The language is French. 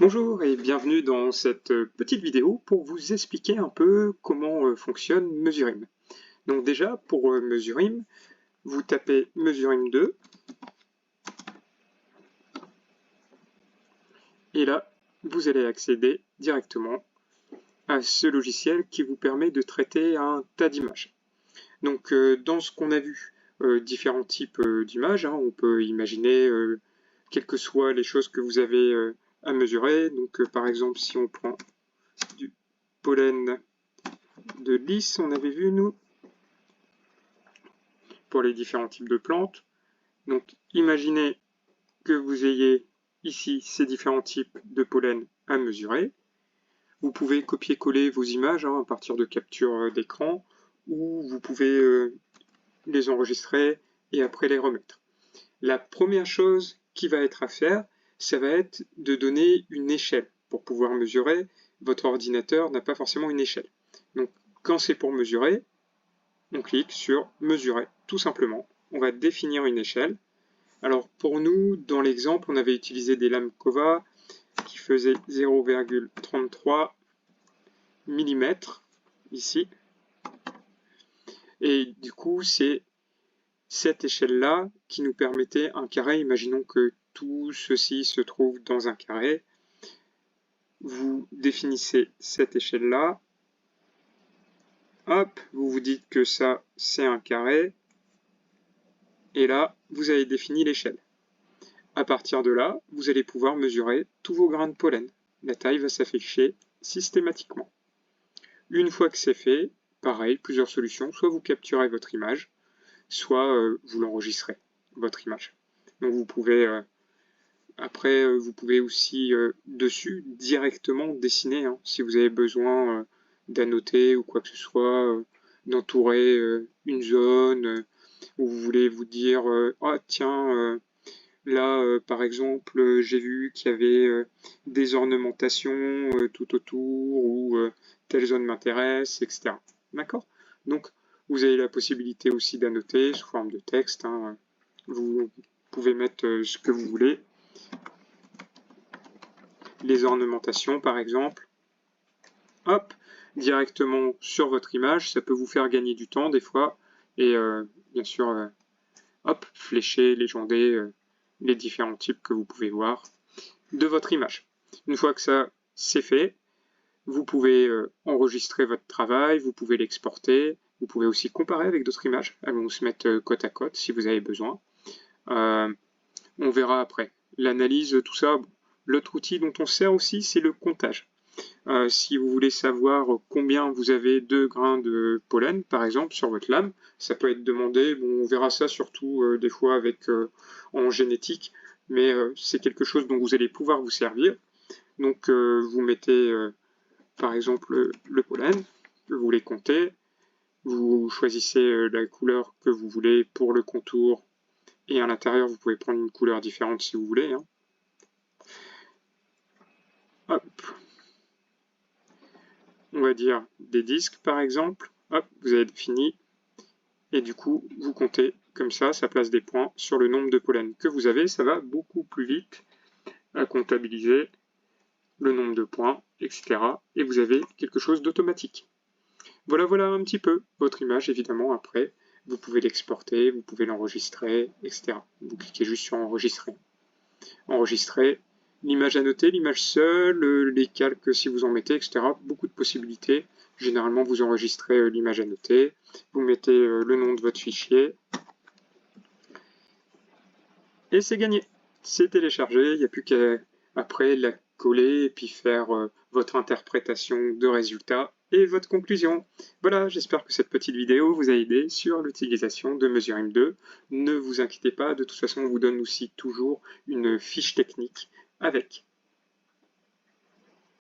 Bonjour et bienvenue dans cette petite vidéo pour vous expliquer un peu comment fonctionne Mesurim. Donc déjà, pour Mesurim, vous tapez Mesurim 2 et là, vous allez accéder directement à ce logiciel qui vous permet de traiter un tas d'images. Donc dans ce qu'on a vu, différents types d'images, on peut imaginer quelles que soient les choses que vous avez à mesurer. Donc par exemple, si on prend du pollen de lys, on avait vu nous, pour les différents types de plantes. Donc imaginez que vous ayez ici ces différents types de pollen à mesurer. Vous pouvez copier-coller vos images à partir de captures d'écran, ou vous pouvez les enregistrer et après les remettre. La première chose qui va être à faire, ça va être de donner une échelle. Pour pouvoir mesurer, votre ordinateur n'a pas forcément une échelle. Donc quand c'est pour mesurer, on clique sur mesurer, tout simplement. On va définir une échelle. Alors pour nous, dans l'exemple, on avait utilisé des lames Cova qui faisaient 0,33 mm ici. Et du coup, c'est cette échelle-là qui nous permettait un carré. Imaginons que tout ceci se trouve dans un carré. Vous définissez cette échelle-là. Hop, vous vous dites que ça, c'est un carré. Et là, vous avez défini l'échelle. À partir de là, vous allez pouvoir mesurer tous vos grains de pollen. La taille va s'afficher systématiquement. Une fois que c'est fait, pareil, plusieurs solutions. Soit vous capturez votre image, soit vous l'enregistrez, votre image. Donc vous pouvez, après, vous pouvez aussi dessus directement dessiner, si vous avez besoin d'annoter ou quoi que ce soit, d'entourer une zone, où vous voulez vous dire ah tiens, là par exemple j'ai vu qu'il y avait des ornementations tout autour, ou telle zone m'intéresse, etc. D'accord? Donc vous avez la possibilité aussi d'annoter sous forme de texte. Vous pouvez mettre ce que vous voulez. Les ornementations par exemple. Hop, directement sur votre image, ça peut vous faire gagner du temps des fois. Et bien sûr, hop, flécher, légender les différents types que vous pouvez voir de votre image. Une fois que ça c'est fait, vous pouvez enregistrer votre travail, vous pouvez l'exporter, vous pouvez aussi comparer avec d'autres images. Elles vont se mettre côte à côte si vous avez besoin. On verra après. L'analyse, tout ça. Bon. L'autre outil dont on sert aussi, c'est le comptage. Si vous voulez savoir combien vous avez de grains de pollen, par exemple, sur votre lame, ça peut être demandé. Bon, on verra ça surtout des fois avec en génétique, mais c'est quelque chose dont vous allez pouvoir vous servir. Donc, vous mettez, par exemple, le pollen, vous voulez compter, vous choisissez la couleur que vous voulez pour le contour, et à l'intérieur, vous pouvez prendre une couleur différente si vous voulez. Hop. On va dire des disques par exemple. Hop, vous avez défini. Et du coup, vous comptez comme ça place des points sur le nombre de pollen que vous avez. Ça va beaucoup plus vite à comptabiliser le nombre de points, etc. Et vous avez quelque chose d'automatique. Voilà un petit peu votre image, évidemment, après. Vous pouvez l'exporter, vous pouvez l'enregistrer, etc. Vous cliquez juste sur enregistrer. Enregistrer l'image annotée, l'image seule, les calques si vous en mettez, etc. Beaucoup de possibilités. Généralement, vous enregistrez l'image annotée, vous mettez le nom de votre fichier, et c'est gagné. C'est téléchargé, il n'y a plus qu'à après la coller et puis faire votre interprétation de résultats et votre conclusion. Voilà, j'espère que cette petite vidéo vous a aidé sur l'utilisation de Mesurim 2. Ne vous inquiétez pas, de toute façon on vous donne aussi toujours une fiche technique avec.